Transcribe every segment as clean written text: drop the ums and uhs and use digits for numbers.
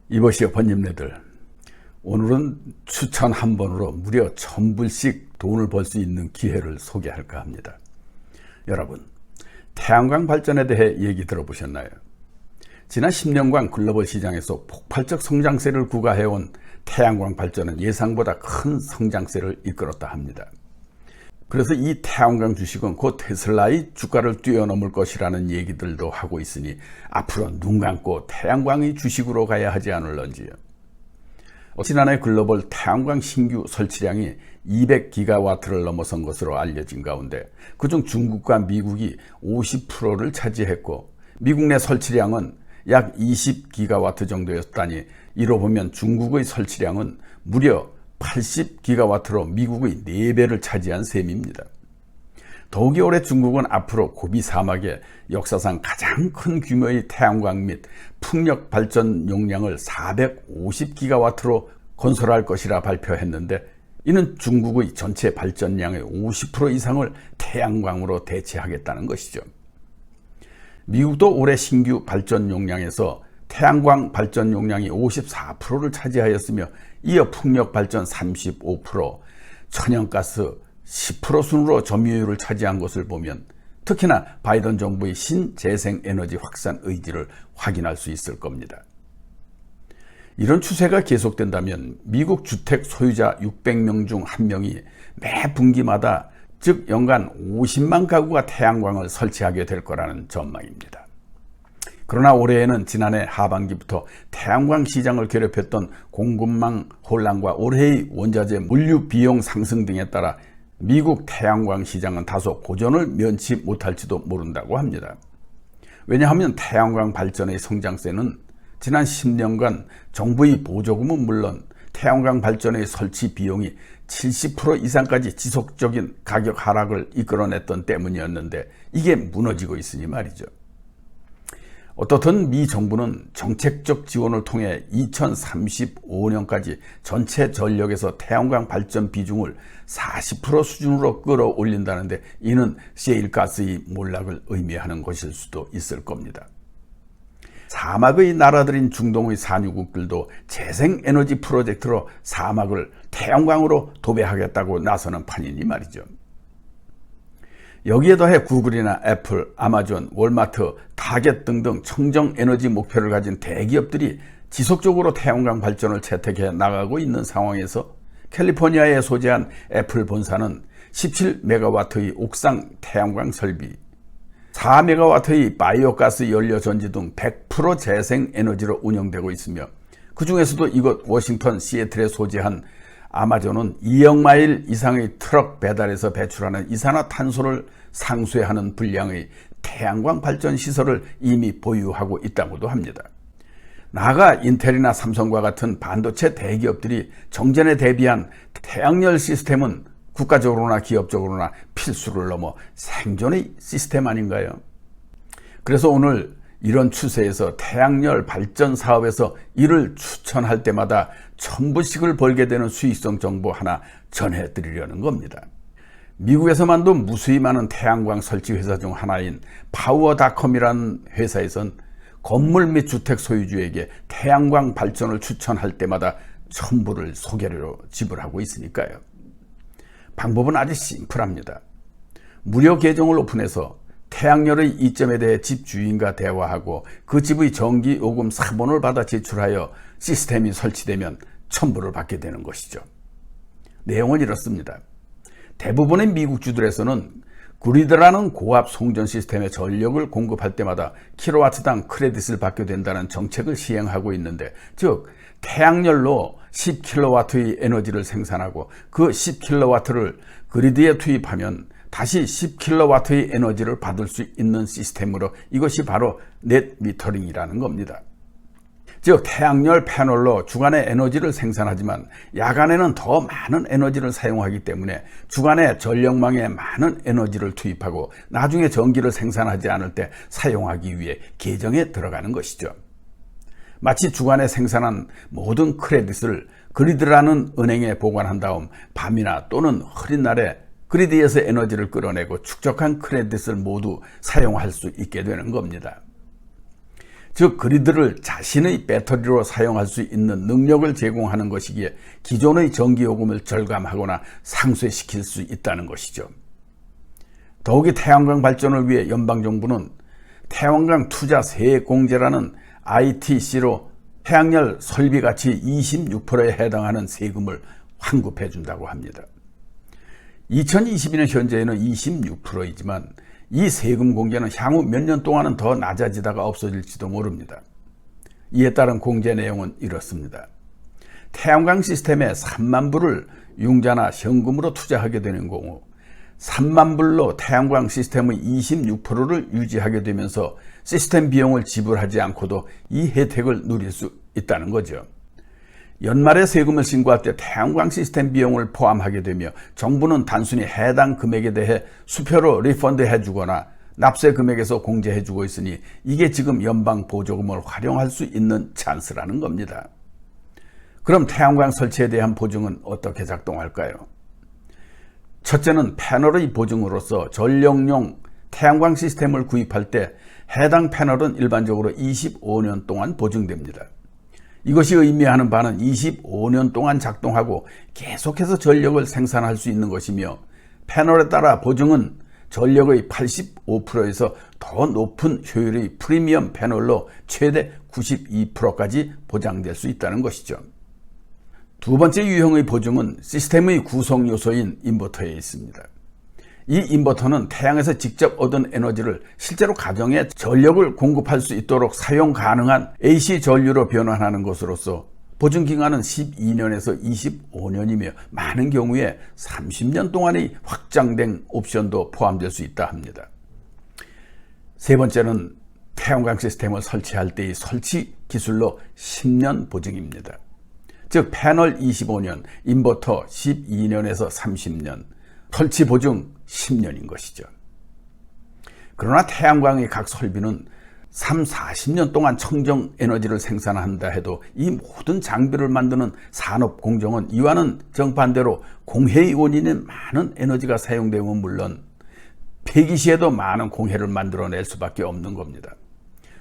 이보시오 번님네들, 오늘은 추천 한 번으로 무려 1000불씩 돈을 벌 수 있는 기회를 소개할까 합니다. 여러분, 태양광 발전에 대해 얘기 들어보셨나요? 지난 10년간 글로벌 시장에서 폭발적 성장세를 구가해온 태양광 발전은 예상보다 큰 성장세를 이끌었다 합니다. 그래서 이 태양광 주식은 곧 테슬라의 주가를 뛰어넘을 것이라는 얘기들도 하고 있으니 앞으로 눈 감고 태양광의 주식으로 가야 하지 않을런지요. 지난해 글로벌 태양광 신규 설치량이 200기가와트를 넘어선 것으로 알려진 가운데 그중 중국과 미국이 50%를 차지했고 미국 내 설치량은 약 20기가와트 정도였다니 이로 보면 중국의 설치량은 무려 80기가와트로 미국의 4배를 차지한 셈입니다. 더욱이 올해 중국은 앞으로 고비 사막에 역사상 가장 큰 규모의 태양광 및 풍력 발전 용량을 450기가와트로 건설할 것이라 발표했는데 이는 중국의 전체 발전량의 50% 이상을 태양광으로 대체하겠다는 것이죠. 미국도 올해 신규 발전 용량에서 태양광 발전 용량이 54%를 차지하였으며 이어 풍력 발전 35%, 천연가스 10% 순으로 점유율을 차지한 것을 보면 특히나 바이든 정부의 신재생에너지 확산 의지를 확인할 수 있을 겁니다. 이런 추세가 계속된다면 미국 주택 소유자 600명 중 1명이 매 분기마다 즉 연간 50만 가구가 태양광을 설치하게 될 거라는 전망입니다. 그러나 올해에는 지난해 하반기부터 태양광 시장을 괴롭혔던 공급망 혼란과 올해의 원자재 물류 비용 상승 등에 따라 미국 태양광 시장은 다소 고전을 면치 못할지도 모른다고 합니다. 왜냐하면 태양광 발전의 성장세는 지난 10년간 정부의 보조금은 물론 태양광 발전의 설치 비용이 70% 이상까지 지속적인 가격 하락을 이끌어냈던 때문이었는데 이게 무너지고 있으니 말이죠. 어떻든 미 정부는 정책적 지원을 통해 2035년까지 전체 전력에서 태양광 발전 비중을 40% 수준으로 끌어올린다는데 이는 셰일가스의 몰락을 의미하는 것일 수도 있을 겁니다. 사막의 나라들인 중동의 산유국들도 재생에너지 프로젝트로 사막을 태양광으로 도배하겠다고 나서는 판이니 말이죠. 여기에 더해 구글이나 애플, 아마존, 월마트, 타겟 등등 청정에너지 목표를 가진 대기업들이 지속적으로 태양광 발전을 채택해 나가고 있는 상황에서 캘리포니아에 소재한 애플 본사는 17메가와트의 옥상 태양광 설비, 4메가와트의 바이오가스 연료 전지 등 100% 재생에너지로 운영되고 있으며 그 중에서도 이곳 워싱턴 시애틀에 소재한 아마존은 2억 마일 이상의 트럭 배달에서 배출하는 이산화탄소를 상쇄하는 분량의 태양광 발전 시설을 이미 보유하고 있다고도 합니다. 나아가 인텔이나 삼성과 같은 반도체 대기업들이 정전에 대비한 태양열 시스템은 국가적으로나 기업적으로나 필수를 넘어 생존의 시스템 아닌가요? 그래서 오늘 이런 추세에서 태양열 발전 사업에서 이를 추천할 때마다 1000불씩을 벌게 되는 수익성 정보 하나 전해드리려는 겁니다. 미국에서만도 무수히 많은 태양광 설치 회사 중 하나인 파워닷컴이라는 회사에선 건물 및 주택 소유주에게 태양광 발전을 추천할 때마다 1000불을 소개료로 지불하고 있으니까요. 방법은 아주 심플합니다. 무료 계정을 오픈해서 태양열의 이점에 대해 집 주인과 대화하고 그 집의 전기 요금 사본을 받아 제출하여 시스템이 설치되면 1000불을 받게 되는 것이죠. 내용은 이렇습니다. 대부분의 미국 주들에서는 그리드라는 고압 송전 시스템의 전력을 공급할 때마다 킬로와트당 크레딧을 받게 된다는 정책을 시행하고 있는데 즉 태양열로 10킬로와트의 에너지를 생산하고 그 10킬로와트를 그리드에 투입하면 다시 10킬로와트의 에너지를 받을 수 있는 시스템으로 이것이 바로 넷 미터링이라는 겁니다. 즉 태양열 패널로 주간에 에너지를 생산하지만 야간에는 더 많은 에너지를 사용하기 때문에 주간에 전력망에 많은 에너지를 투입하고 나중에 전기를 생산하지 않을 때 사용하기 위해 계정에 들어가는 것이죠. 마치 주간에 생산한 모든 크레딧을 그리드라는 은행에 보관한 다음 밤이나 또는 흐린 날에 그리드에서 에너지를 끌어내고 축적한 크레딧을 모두 사용할 수 있게 되는 겁니다. 즉 그리드를 자신의 배터리로 사용할 수 있는 능력을 제공하는 것이기에 기존의 전기요금을 절감하거나 상쇄시킬 수 있다는 것이죠. 더욱이 태양광 발전을 위해 연방정부는 태양광 투자 세액공제라는 ITC로 태양열 설비 가치 26%에 해당하는 세금을 환급해 준다고 합니다. 2022년 현재에는 26%이지만 이 세금 공제는 향후 몇 년 동안은 더 낮아지다가 없어질지도 모릅니다. 이에 따른 공제 내용은 이렇습니다. 태양광 시스템에 3만 불을 융자나 현금으로 투자하게 되는 경우 3만 불로 태양광 시스템의 26%를 유지하게 되면서 시스템 비용을 지불하지 않고도 이 혜택을 누릴 수 있다는 거죠. 연말에 세금을 신고할 때 태양광 시스템 비용을 포함하게 되며 정부는 단순히 해당 금액에 대해 수표로 리펀드 해주거나 납세 금액에서 공제해주고 있으니 이게 지금 연방 보조금을 활용할 수 있는 찬스라는 겁니다. 그럼 태양광 설치에 대한 보증은 어떻게 작동할까요? 첫째는 패널의 보증으로서 전력용 태양광 시스템을 구입할 때 해당 패널은 일반적으로 25년 동안 보증됩니다. 이것이 의미하는 바는 25년 동안 작동하고 계속해서 전력을 생산할 수 있는 것이며 패널에 따라 보증은 전력의 85%에서 더 높은 효율의 프리미엄 패널로 최대 92%까지 보장될 수 있다는 것이죠. 두 번째 유형의 보증은 시스템의 구성 요소인 인버터에 있습니다. 이 인버터는 태양에서 직접 얻은 에너지를 실제로 가정에 전력을 공급할 수 있도록 사용 가능한 AC 전류로 변환하는 것으로서 보증기간은 12년에서 25년이며 많은 경우에 30년 동안의 확장된 옵션도 포함될 수 있다 합니다. 세 번째는 태양광 시스템을 설치할 때의 설치 기술로 10년 보증입니다. 즉 패널 25년, 인버터 12년에서 30년, 설치 보증 10년인 것이죠. 그러나 태양광의 각 설비는 40년 동안 청정 에너지를 생산한다 해도 이 모든 장비를 만드는 산업 공정은 이와는 정반대로 공해의 원인인 많은 에너지가 사용되면 물론 폐기 시에도 많은 공해를 만들어낼 수밖에 없는 겁니다.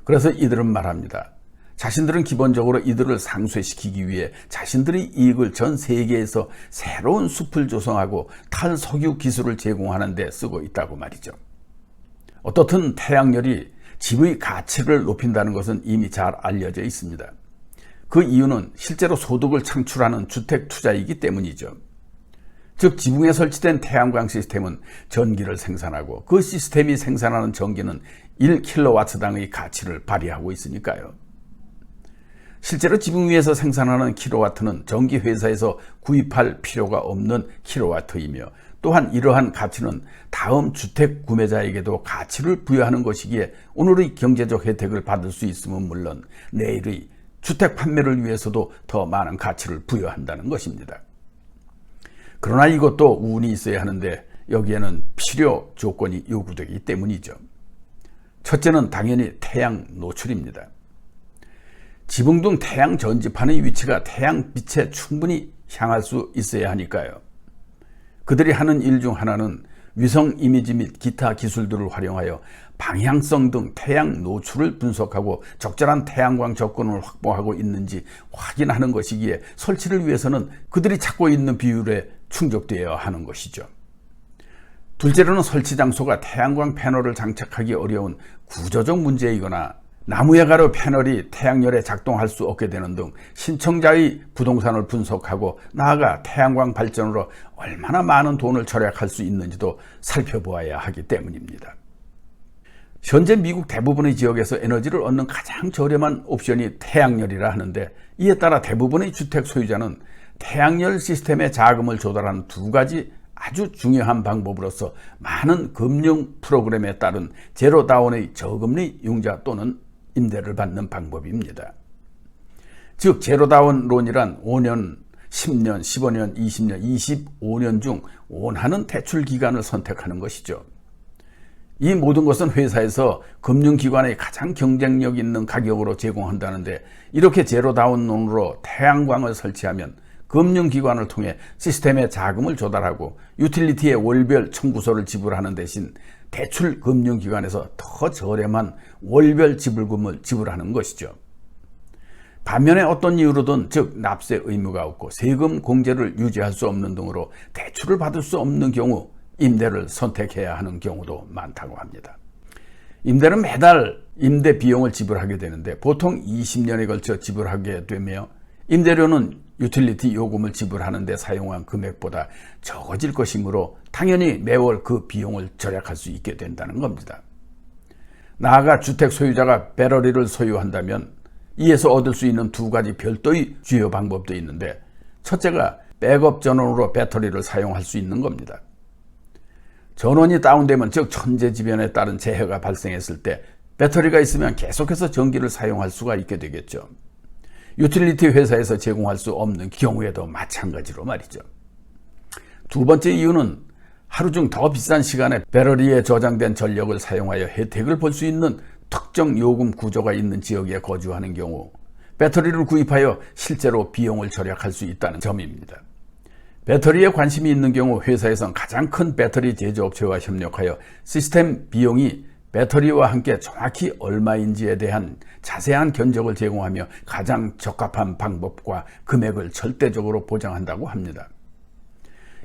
그래서 이들은 말합니다. 자신들은 기본적으로 이들을 상쇄시키기 위해 자신들의 이익을 전 세계에서 새로운 숲을 조성하고 탈석유 기술을 제공하는 데 쓰고 있다고 말이죠. 어떻든 태양열이 집의 가치를 높인다는 것은 이미 잘 알려져 있습니다. 그 이유는 실제로 소득을 창출하는 주택 투자이기 때문이죠. 즉 지붕에 설치된 태양광 시스템은 전기를 생산하고 그 시스템이 생산하는 전기는 1kW당의 가치를 발휘하고 있으니까요. 실제로 지붕 위에서 생산하는 킬로와트는 전기회사에서 구입할 필요가 없는 킬로와트이며 또한 이러한 가치는 다음 주택 구매자에게도 가치를 부여하는 것이기에 오늘의 경제적 혜택을 받을 수 있으면 물론 내일의 주택 판매를 위해서도 더 많은 가치를 부여한다는 것입니다. 그러나 이것도 운이 있어야 하는데 여기에는 필요 조건이 요구되기 때문이죠. 첫째는 당연히 태양 노출입니다. 지붕 등 태양 전지판의 위치가 태양빛에 충분히 향할 수 있어야 하니까요. 그들이 하는 일 중 하나는 위성 이미지 및 기타 기술들을 활용하여 방향성 등 태양 노출을 분석하고 적절한 태양광 접근을 확보하고 있는지 확인하는 것이기에 설치를 위해서는 그들이 찾고 있는 비율에 충족되어야 하는 것이죠. 둘째로는 설치 장소가 태양광 패널을 장착하기 어려운 구조적 문제이거나 나무에 가려 패널이 태양열에 작동할 수 없게 되는 등 신청자의 부동산을 분석하고 나아가 태양광 발전으로 얼마나 많은 돈을 절약할 수 있는지도 살펴보아야 하기 때문입니다. 현재 미국 대부분의 지역에서 에너지를 얻는 가장 저렴한 옵션이 태양열이라 하는데 이에 따라 대부분의 주택 소유자는 태양열 시스템에 자금을 조달하는 두 가지 아주 중요한 방법으로서 많은 금융 프로그램에 따른 제로다운의 저금리 융자 또는 임대를 받는 방법입니다. 즉 제로다운 론이란 5년, 10년, 15년, 20년, 25년 중 원하는 대출 기간을 선택하는 것이죠. 이 모든 것은 회사에서 금융기관의 가장 경쟁력 있는 가격으로 제공한다는데 이렇게 제로다운 론으로 태양광을 설치하면 금융기관을 통해 시스템에 자금을 조달하고 유틸리티의 월별 청구서를 지불하는 대신 대출 금융기관에서 더 저렴한 월별 지불금을 지불하는 것이죠. 반면에 어떤 이유로든 즉 납세 의무가 없고 세금 공제를 유지할 수 없는 등으로 대출을 받을 수 없는 경우 임대를 선택해야 하는 경우도 많다고 합니다. 임대는 매달 임대 비용을 지불하게 되는데 보통 20년에 걸쳐 지불하게 되며 임대료는 유틸리티 요금을 지불하는 데 사용한 금액보다 적어질 것이므로 당연히 매월 그 비용을 절약할 수 있게 된다는 겁니다. 나아가 주택 소유자가 배터리를 소유한다면 이에서 얻을 수 있는 두 가지 별도의 주요 방법도 있는데 첫째가 백업 전원으로 배터리를 사용할 수 있는 겁니다. 전원이 다운되면 즉 천재지변에 따른 재해가 발생했을 때 배터리가 있으면 계속해서 전기를 사용할 수가 있게 되겠죠. 유틸리티 회사에서 제공할 수 없는 경우에도 마찬가지로 말이죠. 두 번째 이유는 하루 중 더 비싼 시간에 배터리에 저장된 전력을 사용하여 혜택을 볼 수 있는 특정 요금 구조가 있는 지역에 거주하는 경우 배터리를 구입하여 실제로 비용을 절약할 수 있다는 점입니다. 배터리에 관심이 있는 경우 회사에선 가장 큰 배터리 제조업체와 협력하여 시스템 비용이 배터리와 함께 정확히 얼마인지에 대한 자세한 견적을 제공하며 가장 적합한 방법과 금액을 절대적으로 보장한다고 합니다.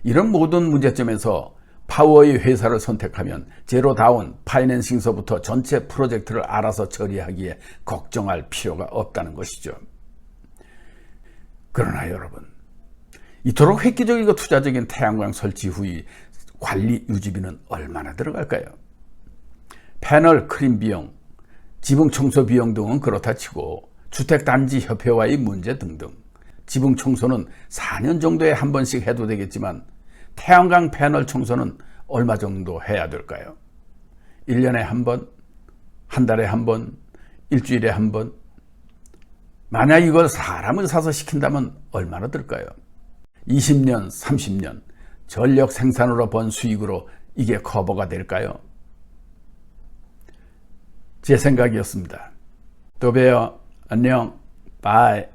이런 모든 문제점에서 파워의 회사를 선택하면 제로 다운 파이낸싱서부터 전체 프로젝트를 알아서 처리하기에 걱정할 필요가 없다는 것이죠. 그러나 여러분, 이토록 획기적이고 투자적인 태양광 설치 후의 관리 유지비는 얼마나 들어갈까요? 패널 크림 비용, 지붕 청소 비용 등은 그렇다 치고 주택단지협회와의 문제 등등 지붕 청소는 4년 정도에 한 번씩 해도 되겠지만 태양광 패널 청소는 얼마 정도 해야 될까요? 1년에 한 번, 한 달에 한 번, 일주일에 한 번. 만약 이걸 사람을 사서 시킨다면 얼마나 들까요? 20년, 30년 전력 생산으로 번 수익으로 이게 커버가 될까요? 제 생각이었습니다. 또 봬요. 안녕. 바이.